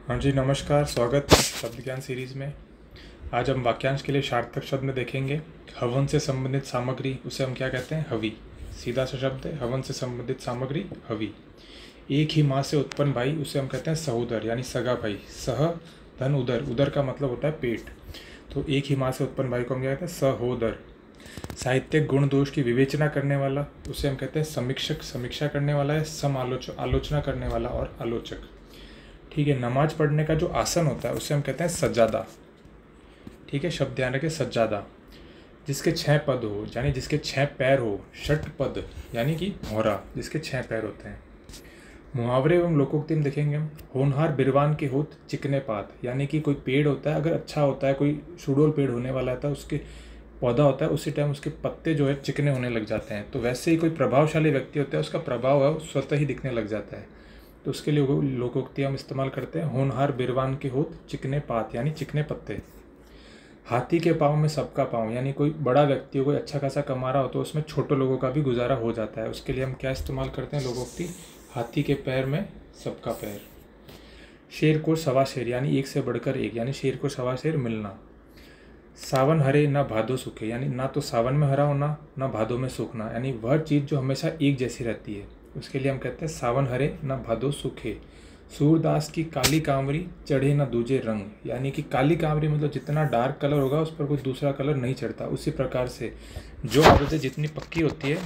हाँ जी, नमस्कार। स्वागत है शब्द ज्ञान सीरीज़ में। आज हम वाक्यांश के लिए सार्थक शब्द में देखेंगे। हवन से संबंधित सामग्री, उसे हम क्या कहते हैं? हवि। सीधा सा शब्द है, हवन से संबंधित सामग्री हवि। एक ही माँ से उत्पन्न भाई, उसे हम कहते हैं सहोदर यानी सगा भाई। सह धन उदर, उदर का मतलब होता है पेट। तो एक ही माँ से उत्पन्न भाई को हम क्या कहते हैं? सहोदर। साहित्यिक गुण दोष की विवेचना करने वाला, उसे हम कहते हैं समीक्षक। समीक्षा करने वाला है आलोचना करने वाला और आलोचक। ठीक है। नमाज पढ़ने का जो आसन होता है उसे हम कहते हैं सज्जादा। ठीक है, शब्द ध्यान रखें, सज्जादा। जिसके 6 पद हो यानी जिसके 6 पैर हो। षट पद यानी कि मोहरा, जिसके 6 पैर होते हैं। मुहावरे एवं लोकोक्ति में देखेंगे हम। होनहार बिरवान के होत चिकने पात, यानी कि कोई पेड़ होता है, अगर अच्छा होता है, कोई सुडोल पेड़ होने वाला था, उसके पौधा होता है, उसी टाइम उसके पत्ते जो है चिकने होने लग जाते हैं। तो वैसे ही कोई प्रभावशाली व्यक्ति होता है, उसका प्रभाव है स्वतः ही दिखने लग जाता है। तो उसके लिए लोकोक्ति हम इस्तेमाल करते हैं। होनहार बिरवान के होत चिकने पात, यानी चिकने पत्ते। हाथी के पाँव में सबका पाँव, यानी कोई बड़ा व्यक्ति हो, कोई अच्छा खासा कमा रहा हो, तो उसमें छोटे लोगों का भी गुजारा हो जाता है। उसके लिए हम क्या इस्तेमाल करते हैं? लोकोक्ति। हाथी के पैर में सबका पैर। शेर को सवा शेर, यानी एक से बढ़कर एक, यानी शेर को सवा शेर मिलना। सावन हरे ना भादो सूखे, यानी ना तो सावन में हरा होना, ना भादो में सूखना, यानी वह चीज़ जो हमेशा एक जैसी रहती है, उसके लिए हम कहते हैं सावन हरे ना भादो सूखे। सूरदास की काली कांवरी चढ़े ना दूजे रंग, यानी कि काली कांवरी मतलब जितना डार्क कलर होगा उस पर कोई दूसरा कलर नहीं चढ़ता। उसी प्रकार से जो आदतें जितनी पक्की होती है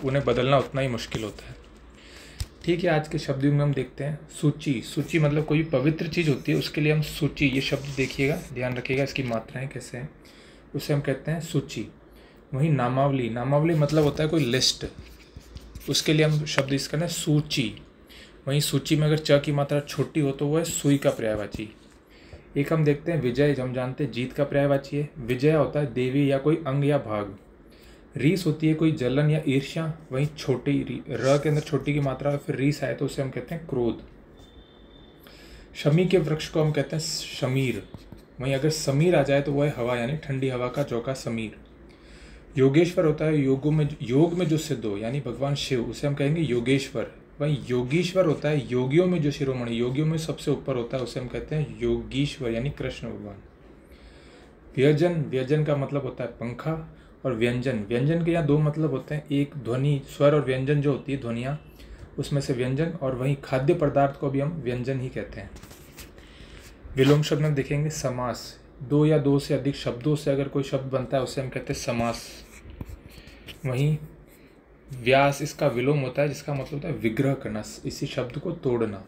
उन्हें बदलना उतना ही मुश्किल होता है। ठीक है, आज के शब्द में हम देखते हैं सूची। सूची मतलब कोई पवित्र चीज़ होती है, उसके लिए हम सूची, ये शब्द देखिएगा, ध्यान रखिएगा इसकी मात्राएं कैसे हैं। उसे हम कहते हैं सूची। वहीं नामावली, नामावली मतलब होता है कोई लिस्ट, उसके लिए हम शब्द इसका ना सूची। वहीं सूची में अगर च की मात्रा छोटी हो तो वह है सुई का पर्यायवाची। एक हम देखते हैं विजय, हम जानते हैं जीत का पर्यायवाची है। विजय होता है देवी या कोई अंग या भाग। रीस होती है कोई जलन या ईर्ष्या। वहीं छोटी र के अंदर छोटी की मात्रा फिर रीस आए तो उसे हम कहते हैं क्रोध। शमी के वृक्ष को हम कहते हैं शमीर। वहीं अगर समीर आ जाए तो वह है हवा, यानी ठंडी हवा का झोंका समीर। योगेश्वर होता है योग में जो सिद्ध हो, यानी भगवान शिव, उसे हम कहेंगे योगेश्वर। वहीं योगीश्वर होता है योगियों में जो शिरोमणि, योगियों में सबसे ऊपर होता है, उसे हम कहते हैं योगीश्वर, यानी कृष्ण भगवान। व्यजन, व्यजन का मतलब होता है पंखा। और व्यंजन, व्यंजन के यहाँ 2 मतलब होते हैं। एक ध्वनि, स्वर और व्यंजन जो होती है ध्वनियाँ, उसमें से व्यंजन। और वहीं खाद्य पदार्थ को भी हम व्यंजन ही कहते हैं। विलोम शब्द में देखेंगे समास। 2 या 2 से अधिक शब्दों से अगर कोई शब्द बनता है उसे हम कहते हैं समास। वहीं व्यास, इसका विलोम होता है, जिसका मतलब होता है विग्रह करना, इसी शब्द को तोड़ना।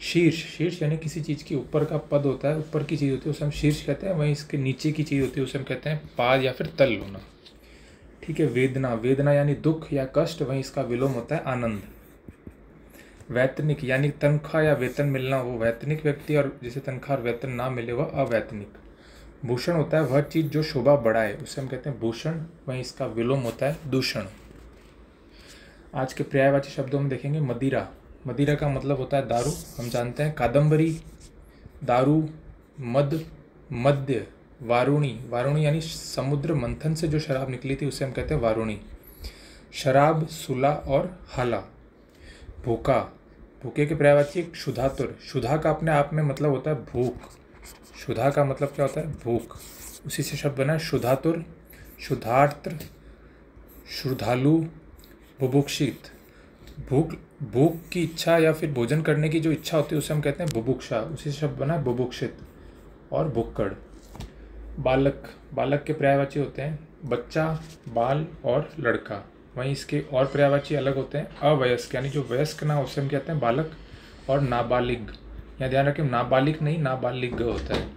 शीर्ष, शीर्ष यानी किसी चीज़ के ऊपर का पद होता है, ऊपर की चीज़ होती है उसे हम शीर्ष कहते हैं। वहीं इसके नीचे की चीज़ होती है उसे हम कहते हैं पाद या फिर तल होना। ठीक है। वेदना, वेदना यानी दुख या कष्ट, वहीं इसका विलोम होता है आनंद। वैतनिक यानी तनख्वाह या वेतन मिलना, वो वैतनिक व्यक्ति, और जिसे तनख्वाह और वेतन ना मिले वह अवैतनिक। भूषण होता है वह चीज़ जो शोभा बढ़ाए, उसे हम कहते हैं भूषण। वहीं इसका विलोम होता है दूषण। आज के पर्यायवाची शब्दों में देखेंगे मदिरा। मदिरा का मतलब होता है दारू, हम जानते हैं। कादम्बरी, दारू, मद, मद्य। वारुणी, वारुणी यानी समुद्र मंथन से जो शराब निकली थी उसे हम कहते हैं वारुणी। शराब, सुला और हाला। भूखा, भूखे के पर्यायवाची क्षुधातुर। क्षुधा का अपने आप में मतलब होता है भूख। क्षुधा का मतलब क्या होता है? भूख। उसी से शब्द बना है क्षुधातुर, क्षुधार्त्र, श्रद्धालु, बुभुक्षित। भूख, भूख की इच्छा या फिर भोजन करने की जो इच्छा होती है उसे हम कहते हैं बुभुक्षा। उसी से शब्द बना है बुभुक्षित और भुक्कड़। बालक, बालक के पर्यायवाची होते हैं बच्चा, बाल और लड़का। वहीं इसके और पर्यायवाची अलग होते हैं। अवयस्क यानी जो वयस्क ना, उसे हम कहते हैं बालक। और नाबालिग, यहाँ ध्यान रखें नाबालिग नहीं नाबालिग होता है।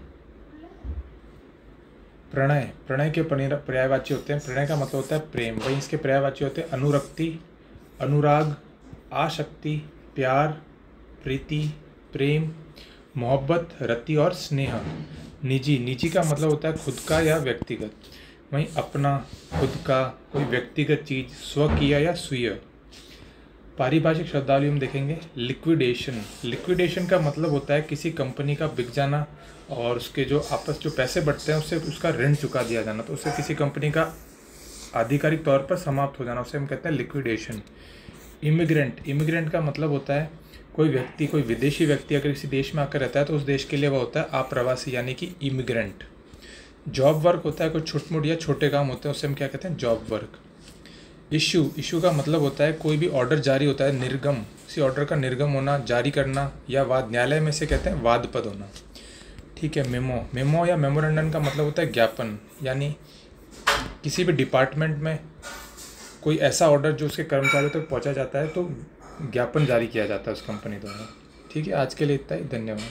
प्रणय, प्रणय के पर्यायवाची होते हैं, प्रणय का मतलब होता है प्रेम। वहीं इसके पर्यायवाची होते हैं अनुरक्ति, अनुराग, आसक्ति, प्यार, प्रीति, प्रेम, मोहब्बत, रति और स्नेह। निजी, निजी का मतलब होता है खुद का या व्यक्तिगत। वहीं अपना, खुद का, कोई व्यक्तिगत चीज, स्वकीय या स्वीय। पारिभाषिक शब्दावली में देखेंगे लिक्विडेशन। लिक्विडेशन का मतलब होता है किसी कंपनी का बिक जाना और उसके जो आपस जो पैसे बटते हैं उससे उसका ऋण चुका दिया जाना, तो उससे किसी कंपनी का आधिकारिक तौर पर समाप्त हो जाना, उसे हम कहते हैं लिक्विडेशन। इमिग्रेंट, इमिग्रेंट का मतलब होता है कोई विदेशी व्यक्ति अगर किसी देश में आकर रहता है तो उस देश के लिए वह होता है अप्रवासी यानी कि इमिग्रेंट। जॉब वर्क होता है कोई छोट-मोट या छोटे काम होते हैं, उससे हम क्या कहते हैं, जॉब वर्क। इशू का मतलब होता है कोई भी ऑर्डर जारी होता है, निर्गम, किसी ऑर्डर का निर्गम होना, जारी करना, या वाद, न्यायालय में से कहते हैं वाद पद होना। ठीक है। मेमो या मेमोरेंडम का मतलब होता है ज्ञापन, यानी किसी भी डिपार्टमेंट में कोई ऐसा ऑर्डर जो उसके कर्मचारियों तक पहुंचा जाता है तो ज्ञापन जारी किया जाता है उस कंपनी द्वारा। ठीक है, आज के लिए इतना ही, धन्यवाद।